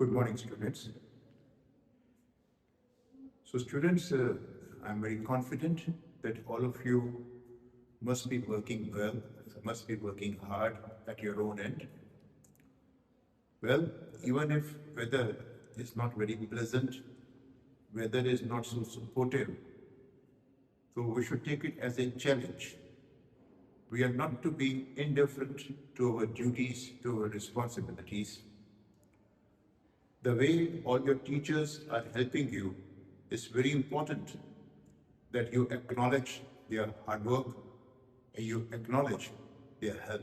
Good morning, students. So, students, I'm very confident that all of you must be working well, must be working hard at your own end. Well, even if weather is not very pleasant, weather is not so supportive, so we should take it as a challenge. We are not to be indifferent to our duties, to our responsibilities. The way all your teachers are helping you is very important, that you acknowledge their hard work and you acknowledge their help.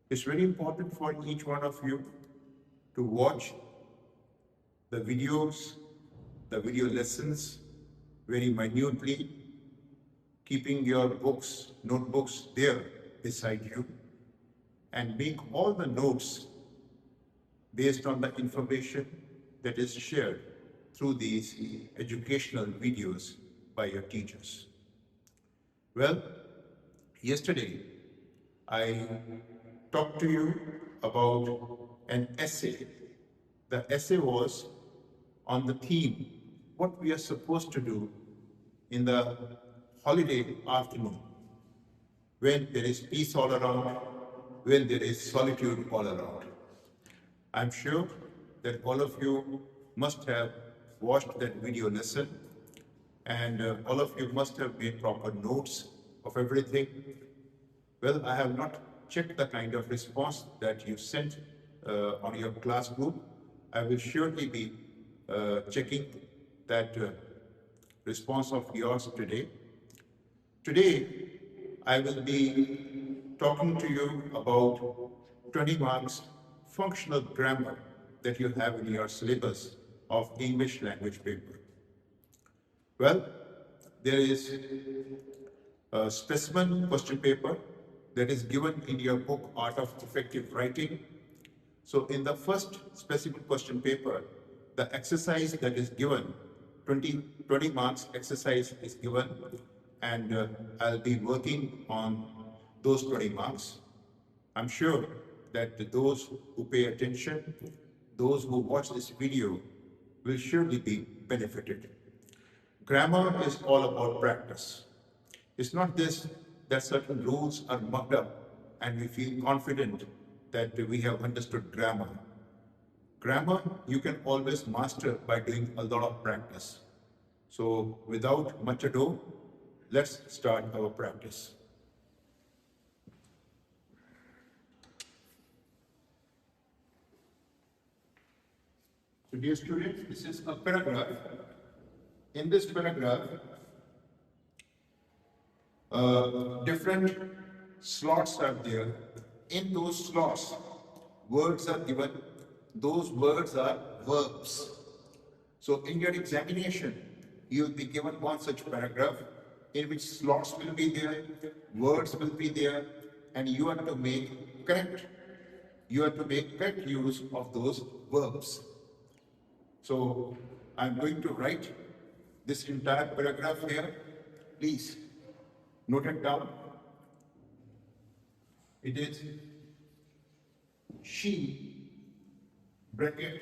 It's very important for each one of you to watch the videos, the video lessons very minutely, keeping your books, notebooks there beside you, and make all the notes based on the information that is shared through these educational videos by your teachers. Well, yesterday I talked to you about an essay. The essay was on the theme, what we are supposed to do in the holiday afternoon, when there is peace all around, when there is solitude all around. I'm sure that all of you must have watched that video lesson, and all of you must have made proper notes of everything. Well, I have not checked the kind of response that you sent on your class group. I will surely be checking that response of yours today. Today, I will be talking to you about 20 marks functional grammar that you have in your syllabus of English language paper. Well, there is a specimen question paper that is given in your book Art of Effective Writing. So in the first specimen question paper, the exercise that is given, 20 marks exercise is given, and I'll be working on those 20 marks. I'm sure that those who pay attention, those who watch this video, will surely be benefited. Grammar is all about practice. It's not this that certain rules are mucked up and we feel confident that we have understood grammar. Grammar you can always master by doing a lot of practice. So without much ado, let's start our practice. So dear students, this is a paragraph. In this paragraph, different slots are there. In those slots, words are given. Those words are verbs. So in your examination, you will be given one such paragraph in which slots will be there, words will be there, and you have to make correct use of those verbs. So I'm going to write this entire paragraph here. Please note it down. It is she, bracket,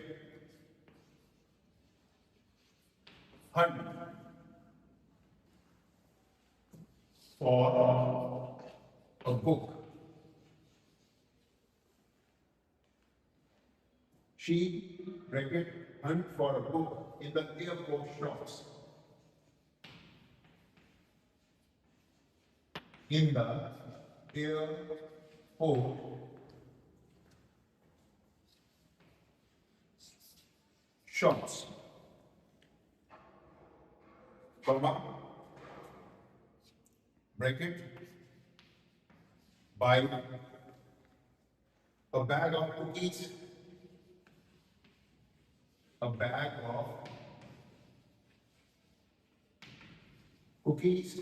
hunt for a book. She, bracket, hunt for a book in the airport shops. In the airport shops, comma, bracket, buy a bag of cookies, a bag of cookies,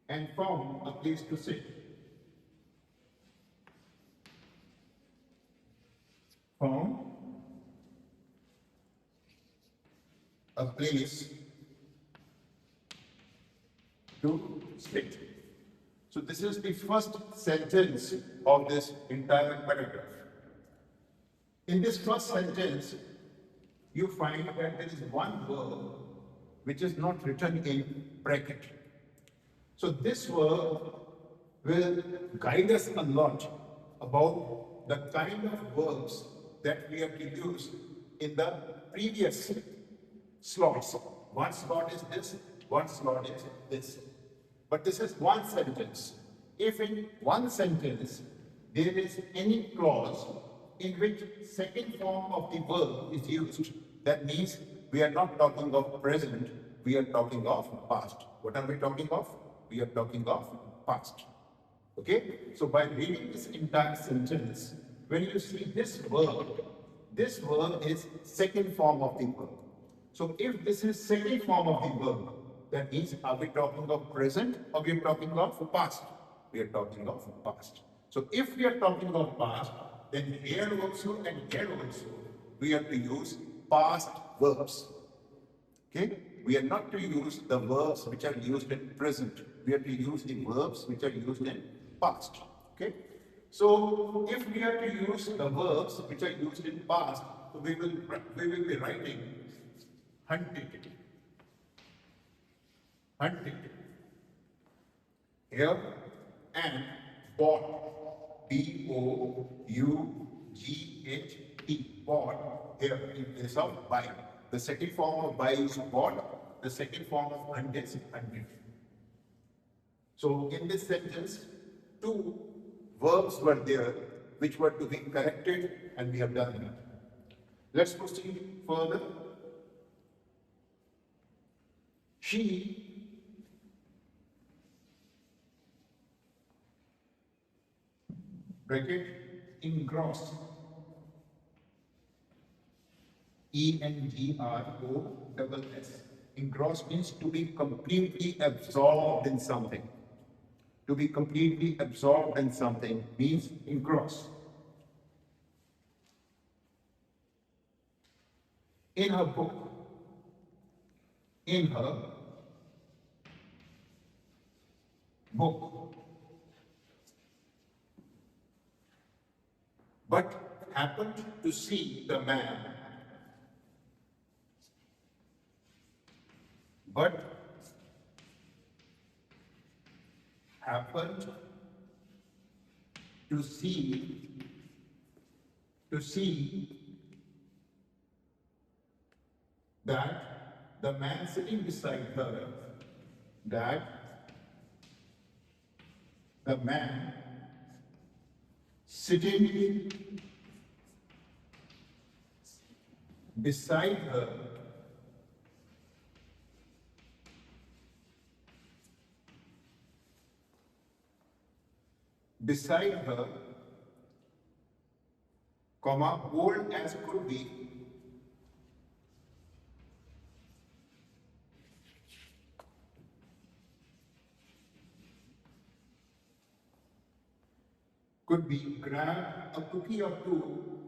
and found a place to sit. Found a place to sit. So this is the first sentence of this entire paragraph. In this first sentence, you find that there is one verb which is not written in bracket. So this verb will guide us a lot about the kind of verbs that we have to use in the previous slots. One slot is this, one slot is this. But this is one sentence. If in one sentence there is any clause in which second form of the verb is used, that means we are not talking of present, we are talking of past. What are we talking of? We are talking of past. Okay? So by reading this entire sentence, when you see this verb is second form of the verb. So if this is second form of the verb, that means are we talking of present or we are talking of past? We are talking of past. So if we are talking of past, then here also and here also we have to use past verbs. Okay? We are not to use the verbs which are used in present. We are to use the verbs which are used in past. Okay? So if we are to use the verbs which are used in past, so we will be writing hunted. Hunted. Here and bought. B-O-U-G-H-T. Bought. Here in place of buy. The second form of buy is bought. The second form of hunt is hunted. So in this sentence, two verbs were there which were to be corrected, and we have done that. Let's proceed further. She bracket engross. E-N-G-R-O-S-S. Engross means to be completely absorbed in something. To be completely absorbed in something means engross. In her book. In her book. But happened to see the man. But happened to see that the man sitting beside her, that the man sitting beside her comma, old as could be, grab a cookie or two,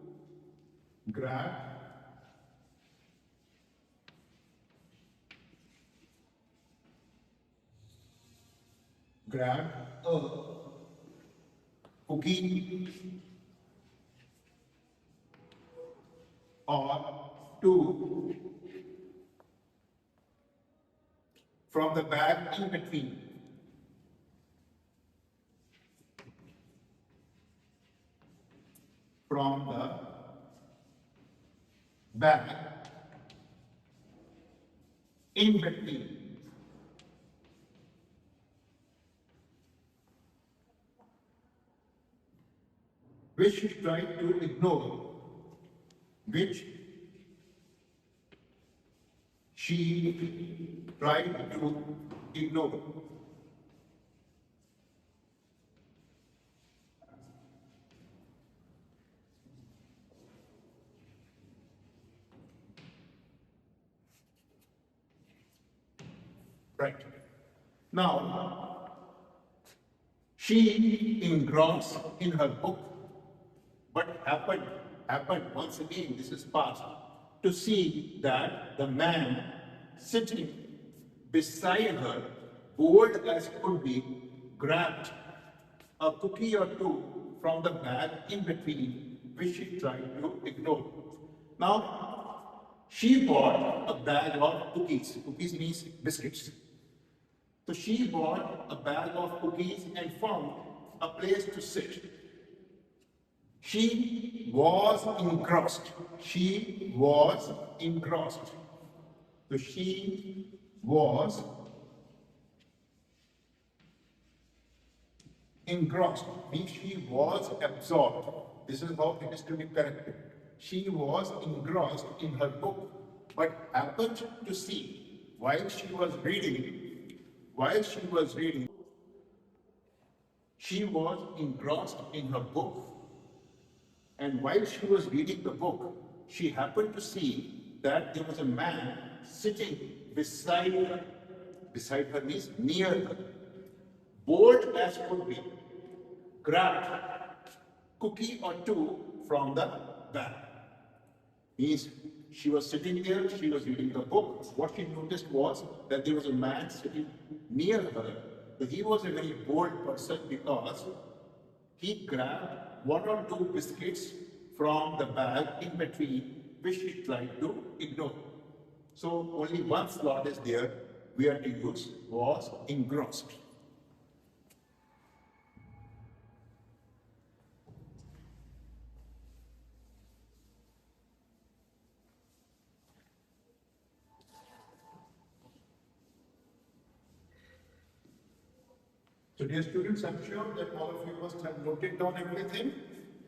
grab a cookie or two from the bag in between. From the bag in between. Which she tried to ignore. Which she tried to ignore. Right. Now, she engrossed in her book, but happened once again, this is past, to see that the man sitting beside her, bold as could be, grabbed a cookie or two from the bag in between, which she tried to ignore. Now, she bought a bag of cookies. Cookies means biscuits. So she bought a bag of cookies and found a place to sit. She was engrossed. She was engrossed. So she was engrossed, means she was absorbed. This is how it is to be corrected. She was engrossed in her book, but happened to see while she was reading, she was engrossed in her book, and while she was reading the book, she happened to see that there was a man sitting beside her means near her, bold as could be, grabbed cookie or two from the bag. Means she was sitting there, she was reading the book. What she noticed was that there was a man sitting near her. So he was a very bold person because he grabbed one or two biscuits from the bag in between, which she tried to ignore. So only one slot is there. We are to use was engrossed. So dear students, I'm sure that all of you must have noted down everything,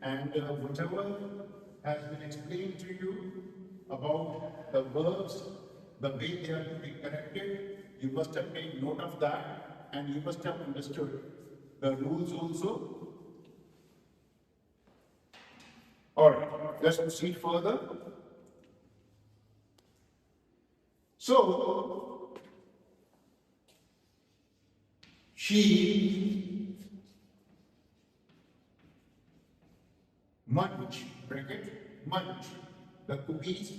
and whatever has been explained to you about the verbs, the way they are to be corrected, you must have made note of that, and you must have understood the rules also. Alright, let's proceed further. So, she munched, bracket, munched the cookies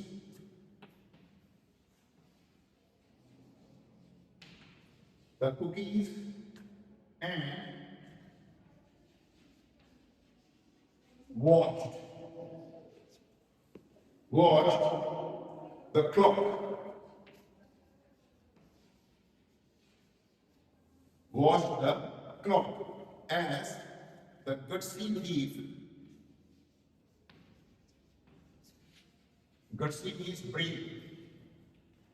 and watched the clock. Watched the clock as the gutsy thief. Gutsy means brave.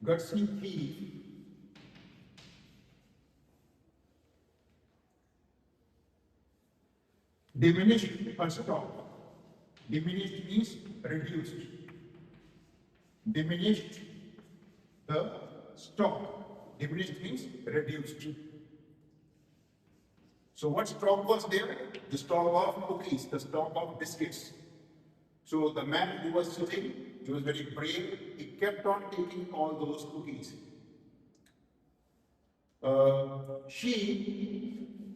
Gutsy thief diminished her stock. Diminished means reduced. Diminished the stock. Diminished means reduced. So what stock was there? The stock of cookies, the stock of biscuits. So the man who was sitting, he was very brave. He kept on taking all those cookies. She,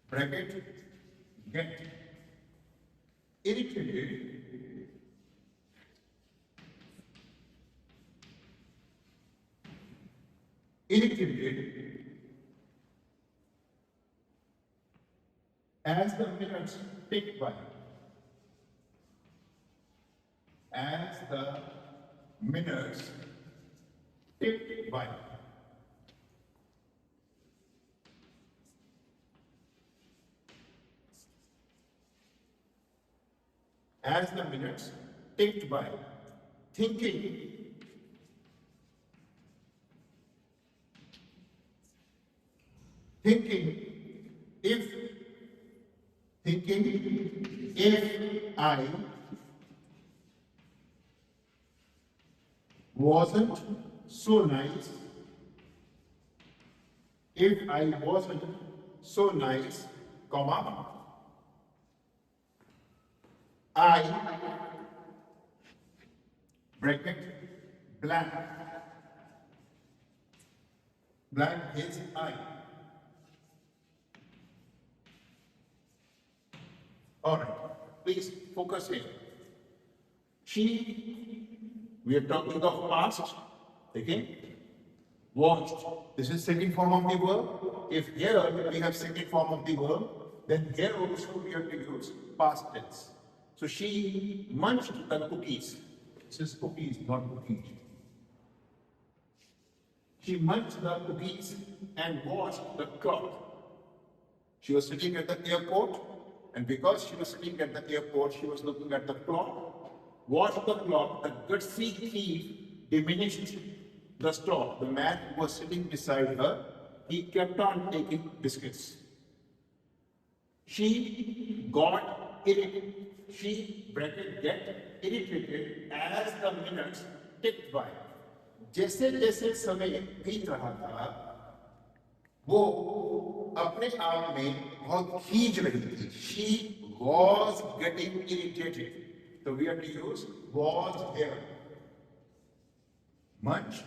bracket, get irritated as the minutes tick by. As the minutes tick by. As the minutes ticked by, thinking if I wasn't so nice, if I wasn't so nice, comma, I, bracket, blank is I. Alright, please focus here. We are talking of past, okay? Watched. This is second form of the verb. If here we have second form of the verb, Then here also we have to use past tense. So she munched the cookies. This is cookies, not cookies. She munched the cookies and watched the clock. She was sitting at the airport, and because she was sitting at the airport, she was looking at the clock. Watched the clock. The gutsy thief diminished the stock. The man who was sitting beside her, he kept on taking biscuits. She got irritated. She bracket get irritated as the minutes ticked by. जैसे जैसे समय बीत रहा था वो अपने आप में बहुत खींच रही थी. She was getting irritated. So we have to use was here. Much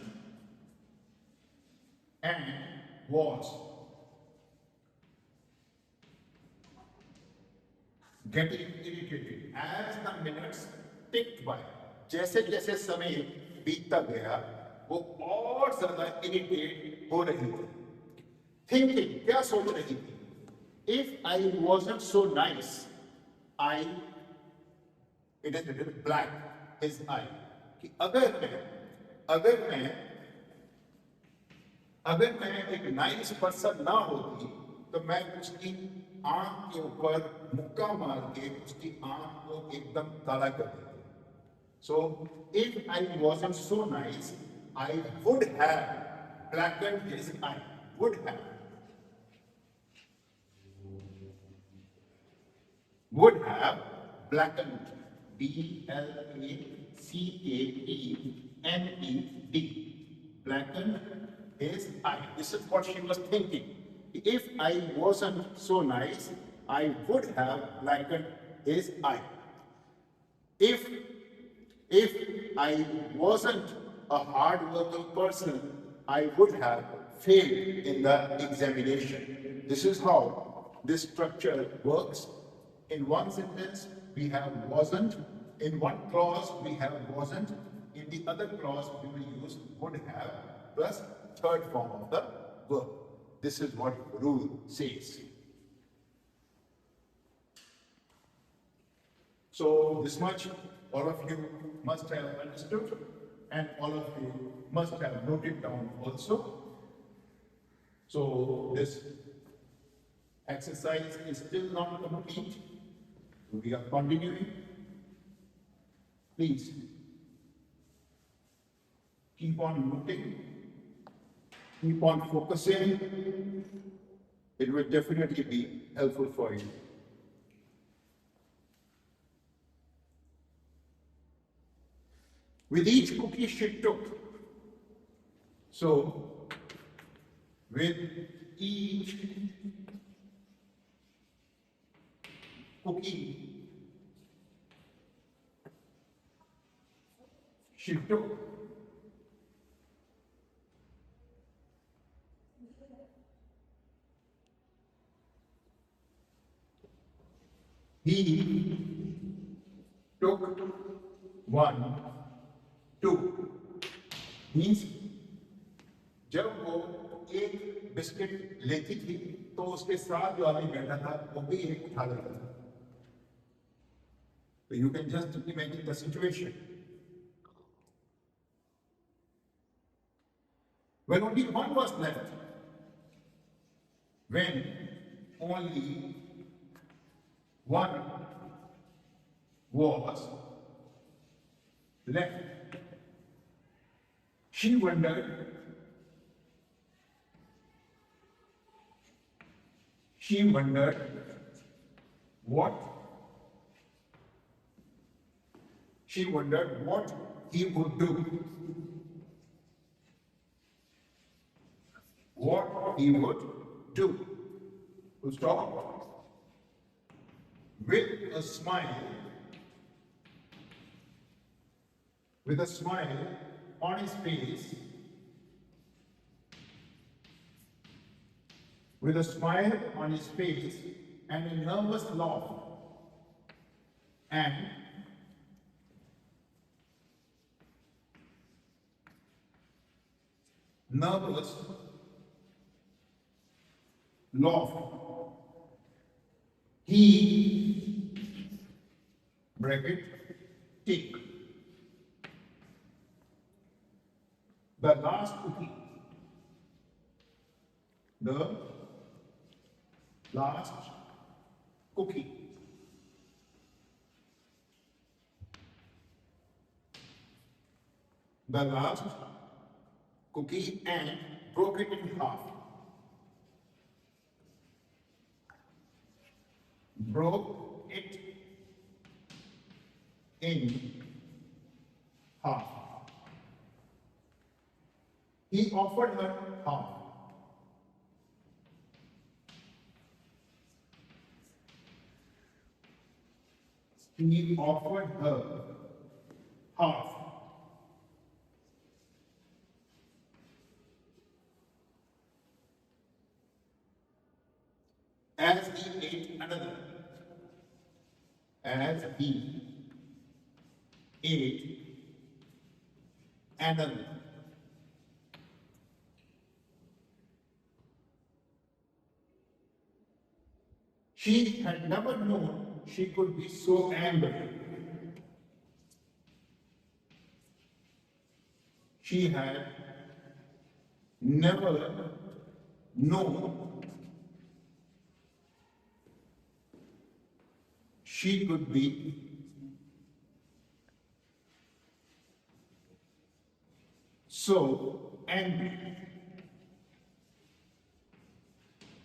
and was. Getting irritated as the minutes ticked by. जैसे जैसे समय बीतता गया वो और ज्यादा इरिटेट हो रही थी. Thinking, क्या सोच रही थी? If I wasn't so nice, it is written black is I. कि अगर मैं एक नाइस पर्सन ना होती तो मैं उसकी आंख के ऊपर मुक्का मार के उसकी आंख को एकदम काला कर देती. So if I wasn't so nice, I would have blackened his eye. Would have. Would have blackened. B-L-A-C-K-E-N-E-D. Blackened his eye. This is what she was thinking. If I wasn't so nice, I would have blackened his eye. If I wasn't a hard-working person, I would have failed in the examination. This is how this structure works. In one sentence, we have wasn't. In one clause, we have wasn't. In the other clause, we will use would have plus third form of the verb. This is what rule says. So this much all of you must have understood, and all of you must have noted down also. So this exercise is still not complete. We are continuing. Please keep on looking, keep on focusing. It will definitely be helpful for you. With each cookie she took. So, with each cookie she took, he took one, two. Means जब वो एक biscuit लेती थी तो उसके साथ जो आदमी बैठा था वो भी एक उठा लेता था. So you can just imagine the situation. When only one was left, when only one was left, she wondered what he would do. What he would do. To stop. With a smile on his face, with a smile on his face and a nervous laugh, and nervous laugh, he bracket tick the last cookie. The last cookie. The last cookie and broke it in half. Broke it in half. He offered her half. He offered her half. As he ate another. As he ate another. She had never known she could be so angry. She had never known she could be so angry.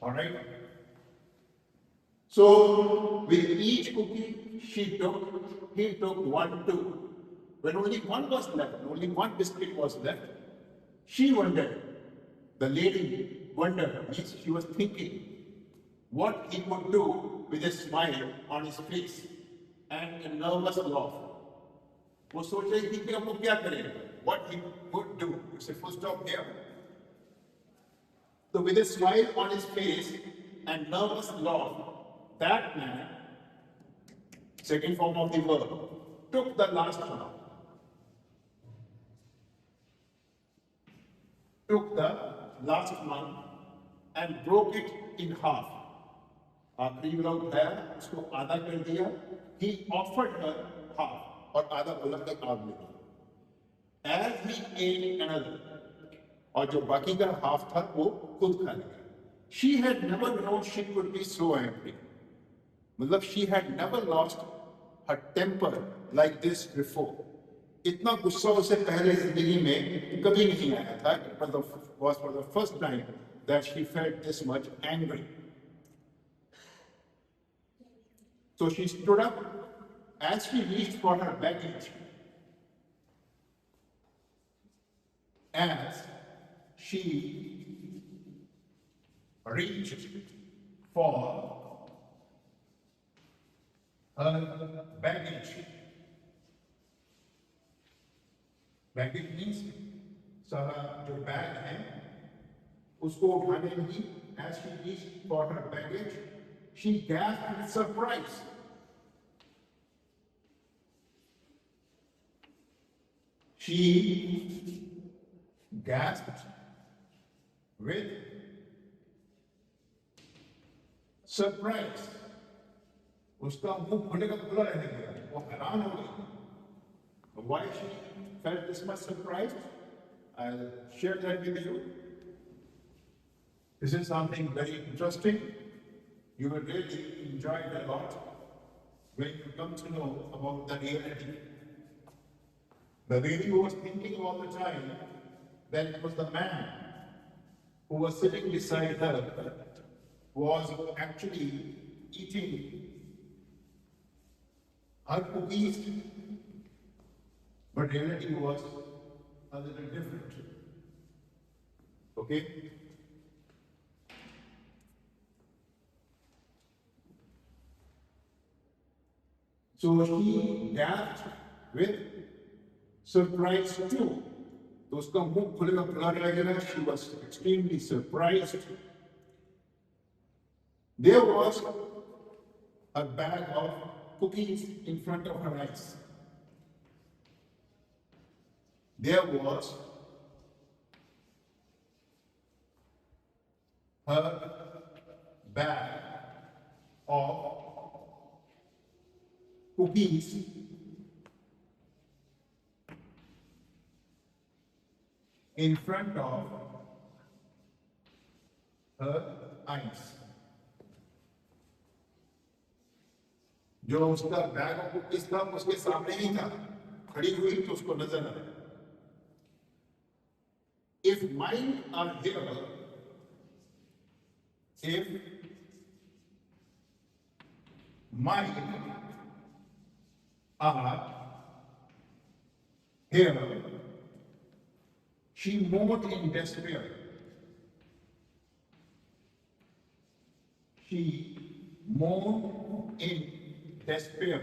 All right? So, with each cookie he took one, two. When only one was left, only one biscuit was left, she wondered, the lady wondered, means she was thinking what he would do with a smile on his face and a nervous laugh. वो सोच रही थी कि अब वो क्या करेगा? What he would do? It's a full stop here. So with a smile on his face and nervous laugh, that man, second form of the verb, took the last one. Took the last one and broke it in half. आखिरी वाला है उसको आधा कर दिया. He offered her half और आधा बोला कि आप ले लो. As he ate another, और जो बाकी का half था वो खुद खा लिया. She had never known she could be so angry. मतलब she had never lost her temper like this before. इतना गुस्सा उसे पहले जिंदगी में कभी नहीं आया था. It was for the first time that she felt this much angry. So she stood up as she reached for her baggage. As she reached for her baggage. Baggage means सारा जो बैग है उसको उठाने लगी. As she reached for her baggage, she gasped with surprise. She gasped with surprise. उसका मुंह खुले का खुला रहने लगा. वो हैरान हो गई. Why she felt this much surprised? I'll share that with you. This is something very interesting. You will really enjoy it a lot when you come to know about the reality. The lady who was thinking all the time that it was the man who was sitting beside her was actually eating her cookies, but reality was a little different. Okay? So she gasped with surprise too. तो उसका मुंह खुलेगा खुला रहेगा. She was extremely surprised. There was a bag of cookies in front of her eyes. There was her bag of cookies in front of her eyes. जो उसका bag of cookies था उसके सामने ही था, खड़ी हुई तो उसको नजर आया. If mine are here, if mine are here, she moaned in despair. She moaned in despair.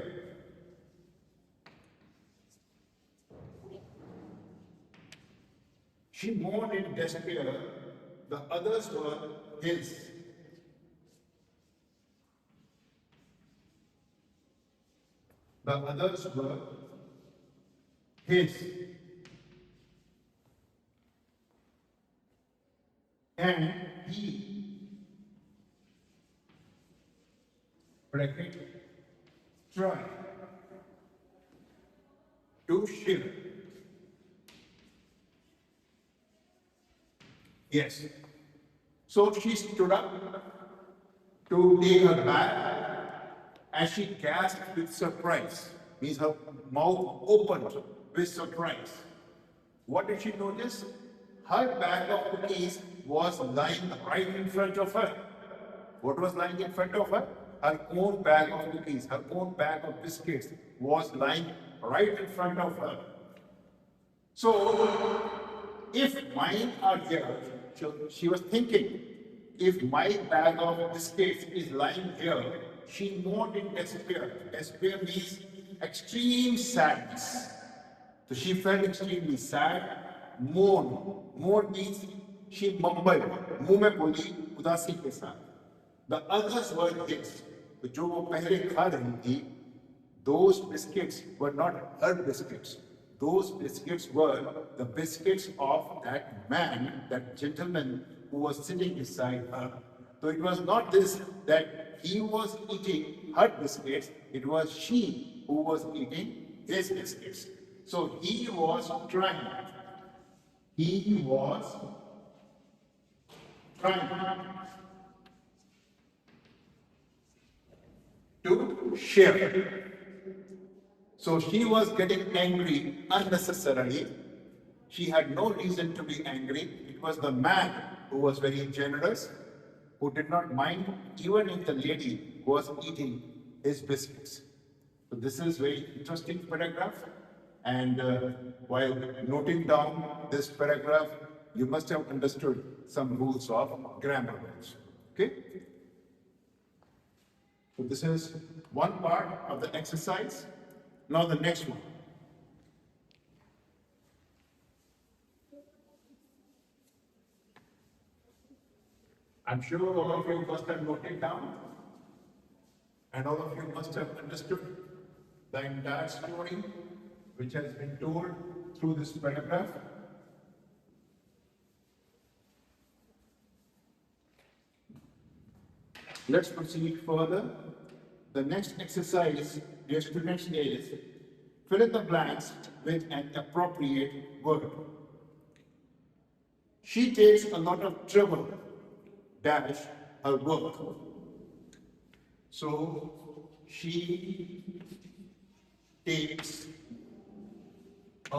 She moaned in despair. The others were his. The others were his. And he, bracket, tried to shiver. Yes. So she stood up to take her bag and she gasped with surprise. Means her mouth opened with surprise. What did she notice? Her bag of cookies was lying right in front of her. What was lying in front of her? Her own bag of cookies, her own bag of biscuits was lying right in front of her. So, if mine are here, she was thinking, if my bag of biscuits is lying here, she moaned in despair. Despair means extreme sadness. So she felt extremely sad. Moan. Moan means she mumbled. मुंह में बोली उदासी के साथ. The others were his. तो जो वो पहले खा रही थी, those biscuits were not her biscuits. Those biscuits were the biscuits of that man, that gentleman who was sitting beside her. So it was not this that he was eating her biscuits, it was she who was eating his biscuits. So he was trying. He was trying to share. So she was getting angry unnecessarily. She had no reason to be angry. It was the man who was very generous, who did not mind even if the lady was eating his biscuits. So this is very interesting paragraph. And while noting down this paragraph, you must have understood some rules of grammar. Okay? So this is one part of the exercise. Now the next one. I'm sure all of you must have noted down and all of you must have understood the entire story which has been told through this paragraph. Let's proceed further. The next exercise, dear students, is fill in the blanks with an appropriate word. She takes a lot of trouble, dash, her work. So, she takes a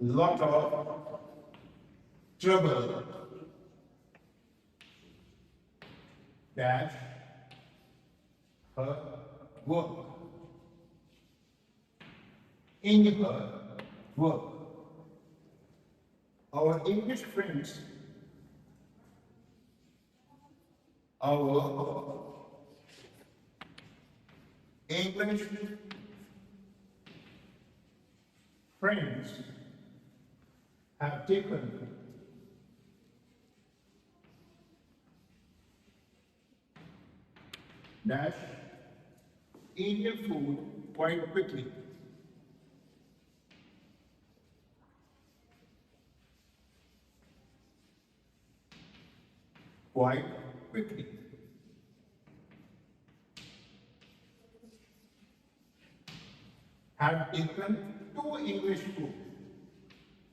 lot of trouble, dash, her work. In her work. Our English friends, have taken dash Indian food quite quickly. Quite quickly. have taken to English food.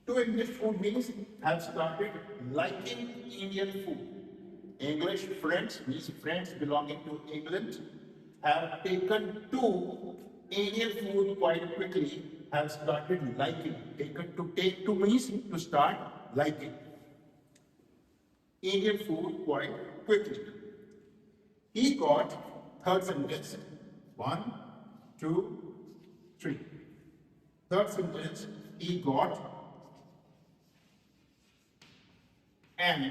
To English food means have started liking Indian food. English friends means friends belonging to England have taken to Indian food quite quickly, have started liking. Taken to take to means to start liking Indian food quite quickly. He got third sentence. One, two, three. Third sentence, he got an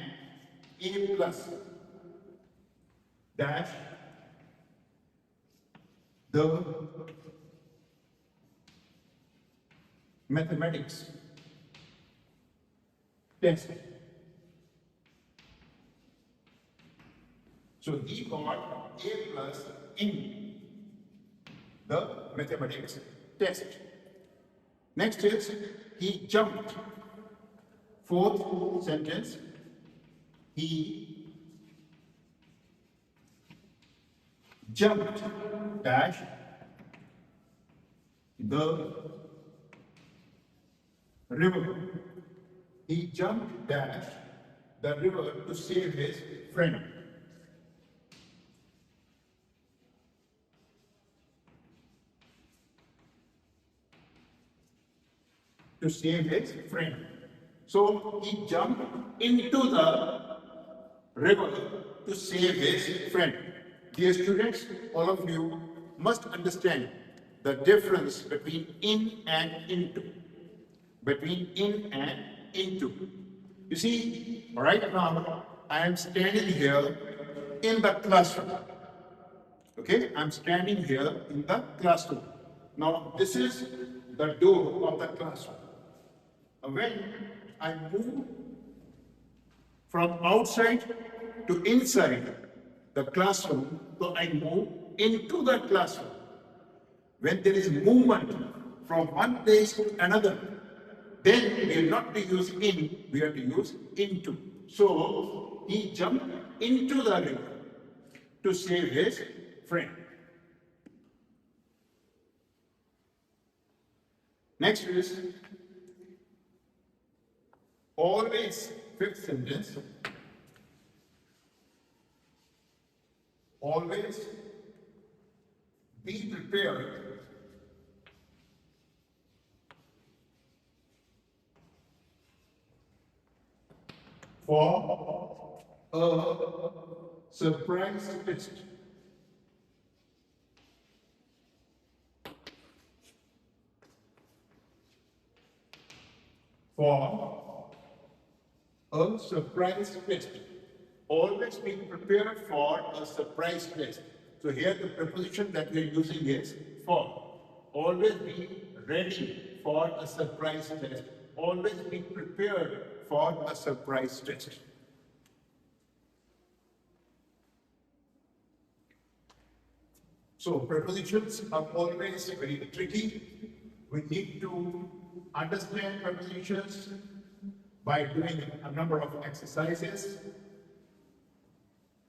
A plus dash the mathematics test. So he got A plus in the mathematics test. Next is he jumped. Fourth sentence, he jumped dash the river. He jumped dash the river to save his friend. To save his friend. So he jumped into the river to save his friend. Dear students, all of you must understand the difference between in and into. Between in and into. You see, right now I am standing here in the classroom. Okay, I'm standing here in the classroom. Now this is the door of the classroom. When I move from outside to inside the classroom, so I move into the classroom. When there is movement from one place to another, then we will not be using in, we have to use into. So he jumped into the river to save his friend. Next is always, fifth sentence, always be prepared for a surprise test. For a surprise test. Always be prepared for a surprise test. So here the preposition that we are using is for. Always be ready for a surprise test. Always be prepared for a surprise test. So prepositions are always very tricky. We need to understand prepositions by doing a number of exercises,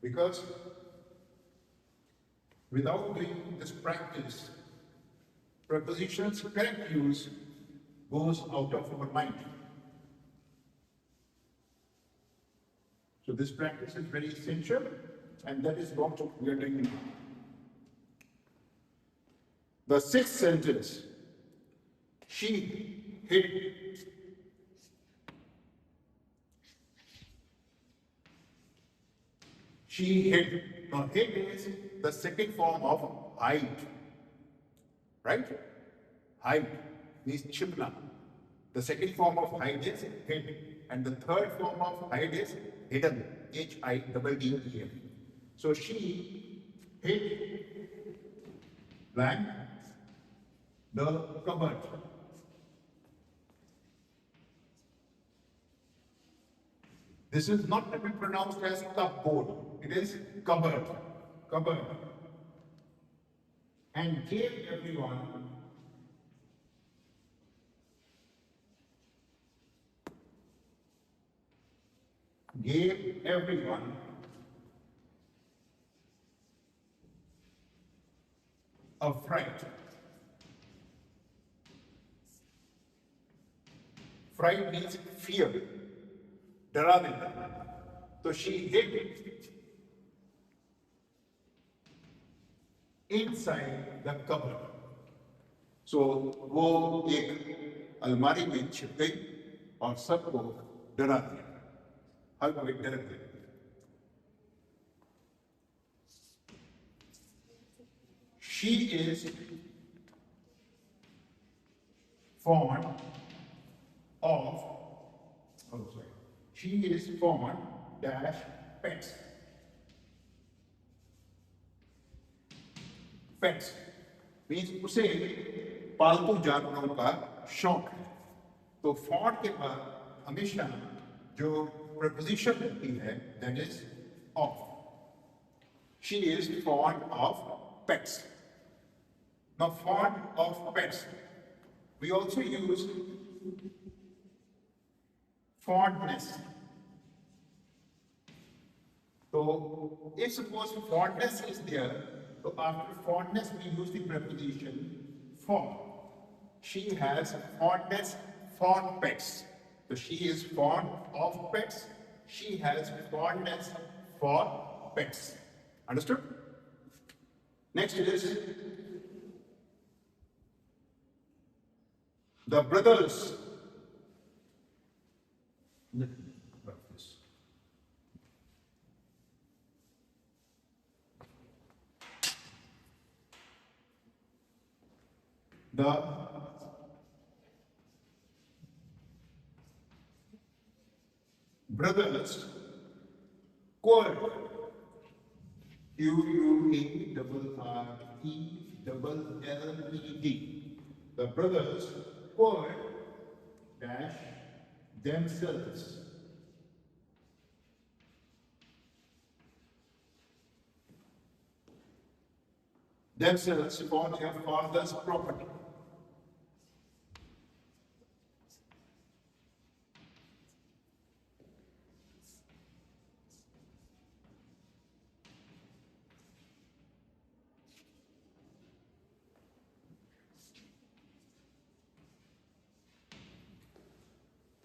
because without doing this practice, prepositions correct use goes out of our mind. So this practice is very essential, and that is what we are doing now. The sixth sentence, she hid. She hid. Now hid is the second form of hide. Right? Hide means chipna. The second form of hide is hid. And the third form of hide is hidden. H-I-D-D-E-N. So she hid blank the cupboard. This is not to be pronounced as cupboard. It is cupboard. Cupboard. And gave everyone a fright. fright means fear. डरा देना. So she hid inside the cupboard. So वो एक अलमारी में छिप गई और सबको डरा दिया. हर कोई डर गया. She is fond of, she is fond dash pets. Pets means उसे पालतू जानवरों का शौक है. तो fond के बाद हमेशा जो preposition होती है that is of. She is fond of pets. Now fond of pets. We also use fondness. So if suppose fondness is there, so after fondness we use the preposition for. She has fondness for pets. So she is fond of pets. She has fondness for pets. Understood? Next is the brothers. The brothers quarreled. Q-U-A-R-R-E-L-L-E-D. The brothers quarreled dash themselves. Themselves for their father's property.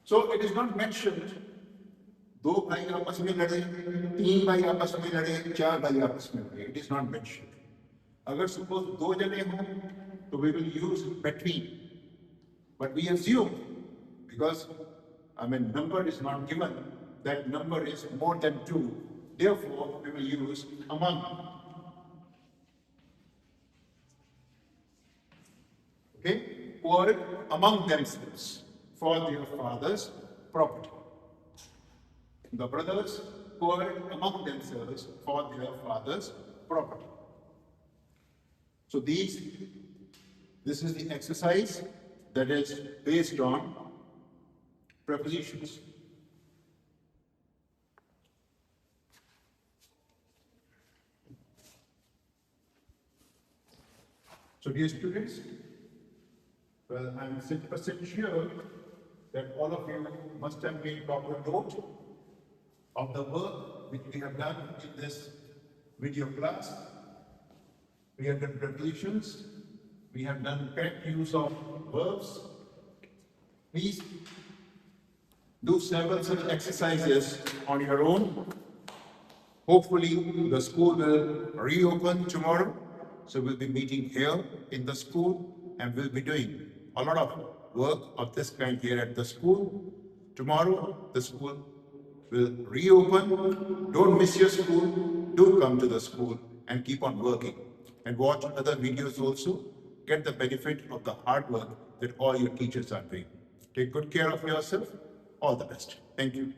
So it is not mentioned दो भाई आपस में लड़े, तीन भाई आपस में लड़े, चार भाई आपस में लड़े. It is not mentioned. अगर suppose दो जने हों तो we will use between. But we assume because number is not given, that number is more than 2. Therefore, we will use among. Okay? Or among themselves for their father's property. The brothers quarreled among themselves for their father's property. So this is the exercise that is based on prepositions. So dear students, well, I'm 100% sure that all of you must have made proper note of the work which we have done in this video class. We have done prepositions, we have done correct use of verbs. Please do several such exercises on your own. Hopefully the school will reopen tomorrow. So we'll be meeting here in the school and we'll be doing a lot of work of this kind here at the school. Tomorrow the school will reopen. Don't miss your school. Do come to the school and keep on working. And watch other videos also. Get the benefit of the hard work that all your teachers are doing. Take good care of yourself. All the best. Thank you.